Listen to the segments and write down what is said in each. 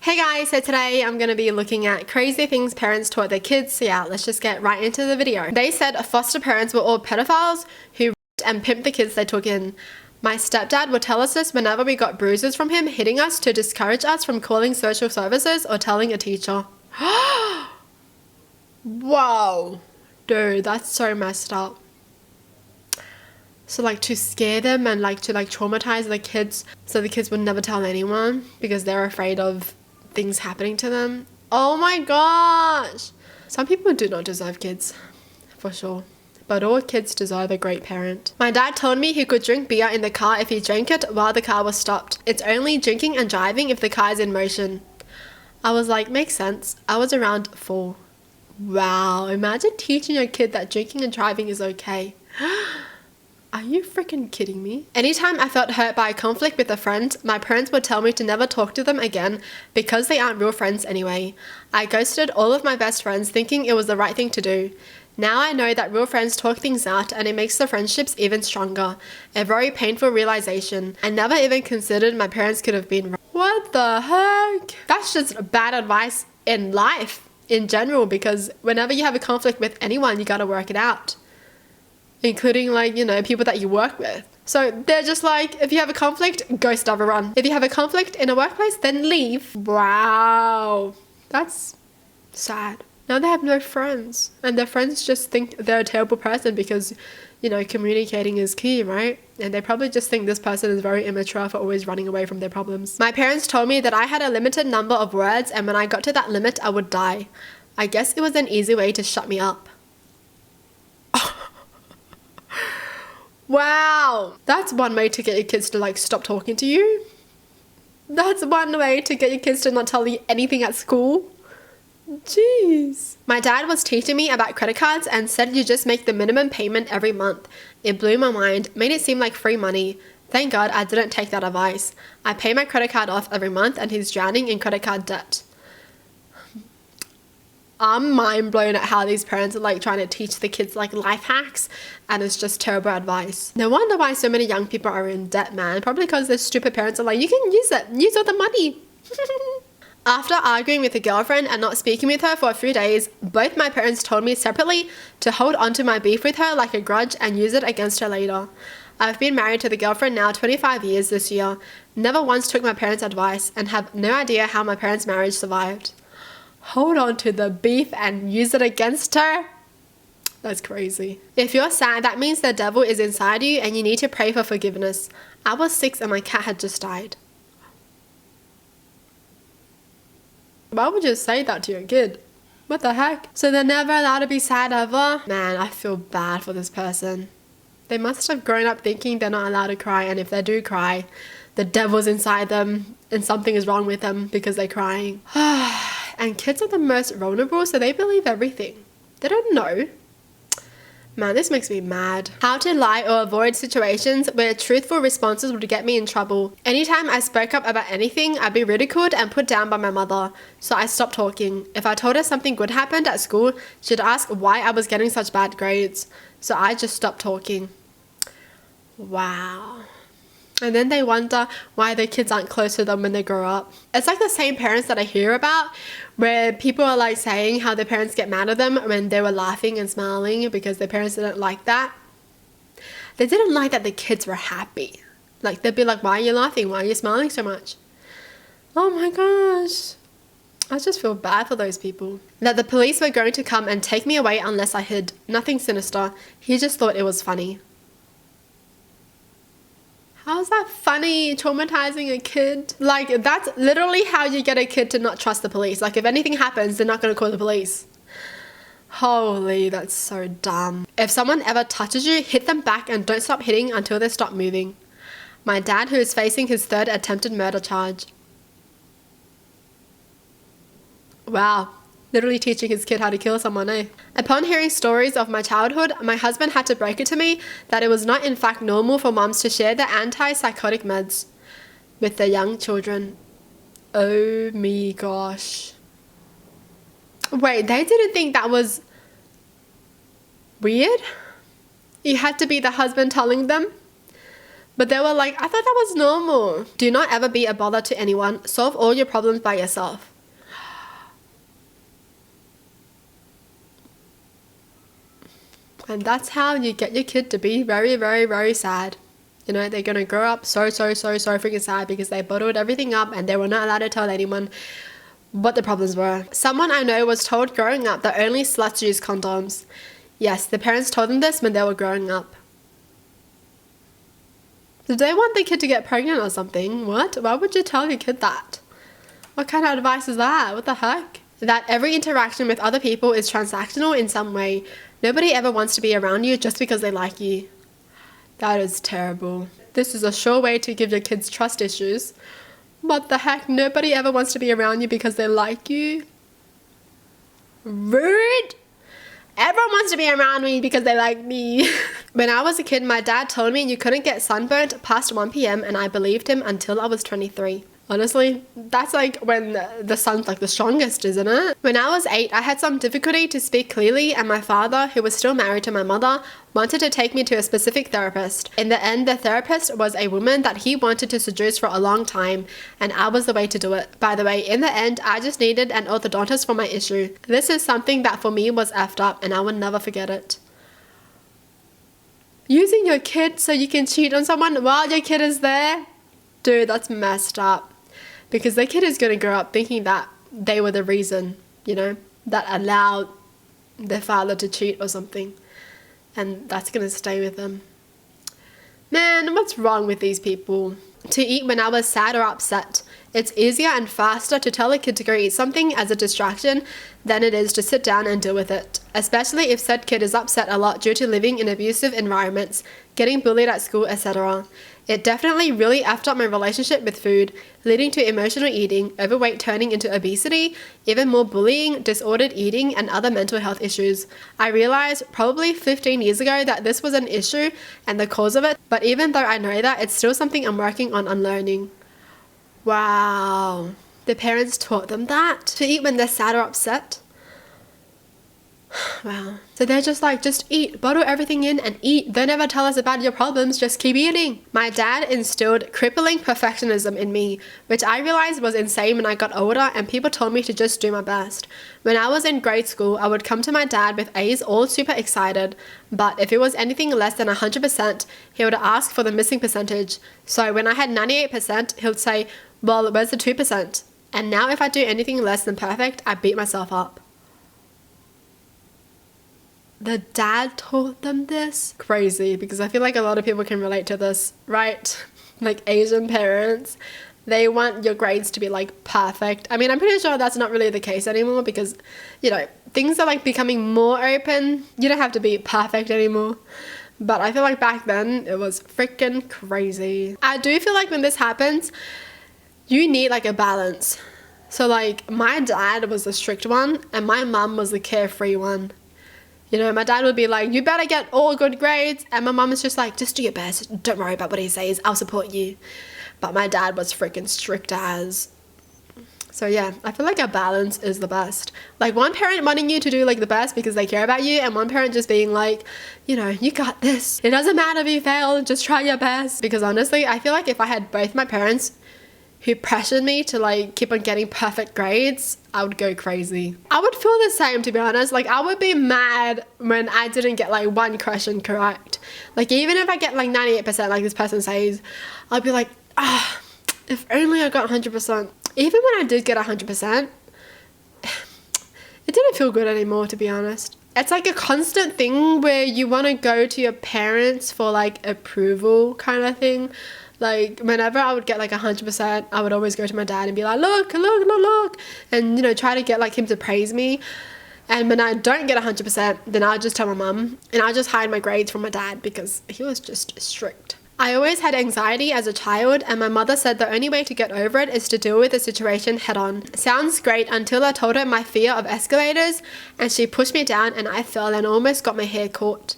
Hey guys, so today I'm going to be looking at crazy things parents taught their kids. So yeah, let's just get right into the video. They said foster parents were all pedophiles who raped and pimped the kids they took in. My stepdad would tell us this whenever we got bruises from him hitting us to discourage us from calling social services or telling a teacher. Whoa, dude, that's so messed up. So like to scare them and like to traumatize the kids so the kids would never tell anyone because they're afraid of things happening to them. Oh my gosh. Some people do not deserve kids, for sure. But all kids deserve a great parent. My dad told me he could drink beer in the car if he drank it while the car was stopped. It's only drinking and driving if the car is in motion. I was like, makes sense. I was around 4. Wow, imagine teaching a kid that drinking and driving is okay. Are you freaking kidding me? Anytime I felt hurt by a conflict with a friend, my parents would tell me to never talk to them again because they aren't real friends anyway. I ghosted all of my best friends thinking it was the right thing to do. Now I know that real friends talk things out and it makes the friendships even stronger. A very painful realization. I never even considered my parents could have been wrong. What the heck? That's just bad advice in life in general, because whenever you have a conflict with anyone, you gotta work it out. Including people that you work with. So they're just like, if you have a conflict, ghost everyone. If you have a conflict in a workplace, then leave. Wow, that's sad. Now they have no friends, and their friends just think they're a terrible person because, communicating is key, right? And they probably just think this person is very immature for always running away from their problems. My parents told me that I had a limited number of words, and when I got to that limit, I would die. I guess it was an easy way to shut me up. Wow, that's one way to get your kids to stop talking to you. That's one way to get your kids to not tell you anything at school. Jeez. My dad was teaching me about credit cards and said you just make the minimum payment every month. It blew my mind, made it seem like free money. Thank God I didn't take that advice. I pay my credit card off every month and he's drowning in credit card debt. I'm mind blown at how these parents are trying to teach the kids life hacks, and it's just terrible advice. No wonder why so many young people are in debt, man. Probably because their stupid parents are like, you can use it, use all the money. After arguing with a girlfriend and not speaking with her for a few days, both my parents told me separately to hold on to my beef with her like a grudge and use it against her later. I've been married to the girlfriend now 25 years this year, never once took my parents' advice, and have no idea how my parents' marriage survived. Hold on to the beef and use it against her? That's crazy. If you're sad, that means the devil is inside you and you need to pray for forgiveness. I was 6 and my cat had just died. Why would you say that to your kid? What the heck? So they're never allowed to be sad ever? Man, I feel bad for this person. They must have grown up thinking they're not allowed to cry, and if they do cry, the devil's inside them and something is wrong with them because they're crying. And kids are the most vulnerable, so they believe everything. They don't know. Man, this makes me mad. How to lie or avoid situations where truthful responses would get me in trouble. Anytime I spoke up about anything, I'd be ridiculed and put down by my mother, so I stopped talking. If I told her something good happened at school, she'd ask why I was getting such bad grades, so I just stopped talking. Wow. And then they wonder why their kids aren't close to them when they grow up. It's like the same parents that I hear about where people are saying how their parents get mad at them when they were laughing and smiling because their parents didn't like that. They didn't like that the kids were happy. They'd be like, why are you laughing? Why are you smiling so much? Oh my gosh. I just feel bad for those people. That the police were going to come and take me away unless I hid. Nothing sinister. He just thought it was funny. How's that funny? Traumatizing a kid? That's literally how you get a kid to not trust the police. If anything happens, they're not going to call the police. Holy, that's so dumb. If someone ever touches you, hit them back and don't stop hitting until they stop moving. My dad, who is facing his 3rd attempted murder charge. Wow. Literally teaching his kid how to kill someone, eh? Upon hearing stories of my childhood, my husband had to break it to me that it was not in fact normal for moms to share their antipsychotic meds with their young children. Oh me gosh. Wait, they didn't think that was weird? You had to be the husband telling them? But they were like, I thought that was normal. Do not ever be a bother to anyone. Solve all your problems by yourself. And that's how you get your kid to be very, very, very sad. You know, they're going to grow up so freaking sad because they bottled everything up and they were not allowed to tell anyone what the problems were. Someone I know was told growing up that only sluts use condoms. Yes, the parents told them this when they were growing up. Did they want the kid to get pregnant or something? What? Why would you tell your kid that? What kind of advice is that? What the heck? That every interaction with other people is transactional in some way. Nobody ever wants to be around you just because they like you. That is terrible. This is a sure way to give your kids trust issues. What the heck? Nobody ever wants to be around you because they like you? Rude! Everyone wants to be around me because they like me. When I was a kid, my dad told me you couldn't get sunburnt past 1 p.m. and I believed him until I was 23. Honestly, that's like when the sun's like the strongest, isn't it? When I was 8, I had some difficulty to speak clearly and my father, who was still married to my mother, wanted to take me to a specific therapist. In the end, the therapist was a woman that he wanted to seduce for a long time and I was the way to do it. By the way, in the end, I just needed an orthodontist for my issue. This is something that for me was effed up and I will never forget it. Using your kid so you can cheat on someone while your kid is there? Dude, that's messed up. Because the kid is going to grow up thinking that they were the reason, you know, that allowed their father to cheat or something. And that's going to stay with them. Man, what's wrong with these people? To eat when I was sad or upset. It's easier and faster to tell a kid to go eat something as a distraction than it is to sit down and deal with it. Especially if said kid is upset a lot due to living in abusive environments, getting bullied at school, etc. It definitely really effed up my relationship with food, leading to emotional eating, overweight turning into obesity, even more bullying, disordered eating, and other mental health issues. I realized probably 15 years ago that this was an issue and the cause of it, but even though I know that, it's still something I'm working on unlearning. Wow. The parents taught them that? To eat when they're sad or upset? Wow. So they're just like, just eat, bottle everything in and eat. Don't ever tell us about your problems, just keep eating. My dad instilled crippling perfectionism in me, which I realized was insane when I got older and people told me to just do my best. When I was in grade school, I would come to my dad with A's all super excited, but if it was anything less than 100%, he would ask for the missing percentage. So when I had 98%, he would say, well, where's the 2%? And now if I do anything less than perfect, I beat myself up. The dad taught them this? Crazy, because I feel like a lot of people can relate to this, right? Like Asian parents, they want your grades to be like perfect. I mean, I'm pretty sure that's not really the case anymore because, you know, things are like becoming more open. You don't have to be perfect anymore. But I feel like back then it was freaking crazy. I do feel like when this happens, you need like a balance. So like my dad was the strict one and my mum was the carefree one. You know, my dad would be like, you better get all good grades. And my mum is just like, just do your best. Don't worry about what he says. I'll support you. But my dad was freaking strict as. So yeah, I feel like a balance is the best. Like one parent wanting you to do like the best because they care about you. And one parent just being like, you know, you got this. It doesn't matter if you fail. Just try your best. Because honestly, I feel like if I had both my parents who pressured me to like keep on getting perfect grades, I would go crazy. I would feel the same, to be honest. Like I would be mad when I didn't get like one question correct. Like even if I get like 98% like this person says, I'll be like, if only I got 100%. Even when I did get 100%, it didn't feel good anymore, to be honest. It's like a constant thing where you want to go to your parents for like approval kind of thing. Like whenever I would get like 100%, I would always go to my dad and be like, look, and you know, try to get like him to praise me. And when I don't get 100%, then I'll just tell my mum and I'll just hide my grades from my dad because he was just strict. I always had anxiety as a child and my mother said the only way to get over it is to deal with the situation head on. Sounds great until I told her my fear of escalators and she pushed me down and I fell and almost got my hair caught.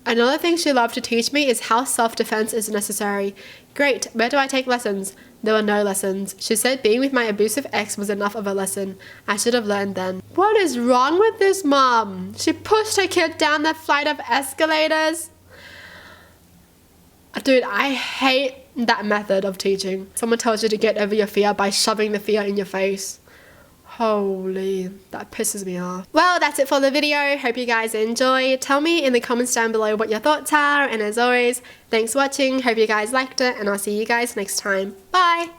Another thing she loved to teach me is how self-defense is necessary. Great, where do I take lessons? There were no lessons. She said being with my abusive ex was enough of a lesson. I should have learned then. What is wrong with this mom? She pushed her kid down that flight of escalators. Dude, I hate that method of teaching. Someone tells you to get over your fear by shoving the fear in your face. Holy, that pisses me off. Well, that's it for the video. Hope you guys enjoyed. Tell me in the comments down below what your thoughts are. And as always, thanks for watching. Hope you guys liked it. And I'll see you guys next time. Bye.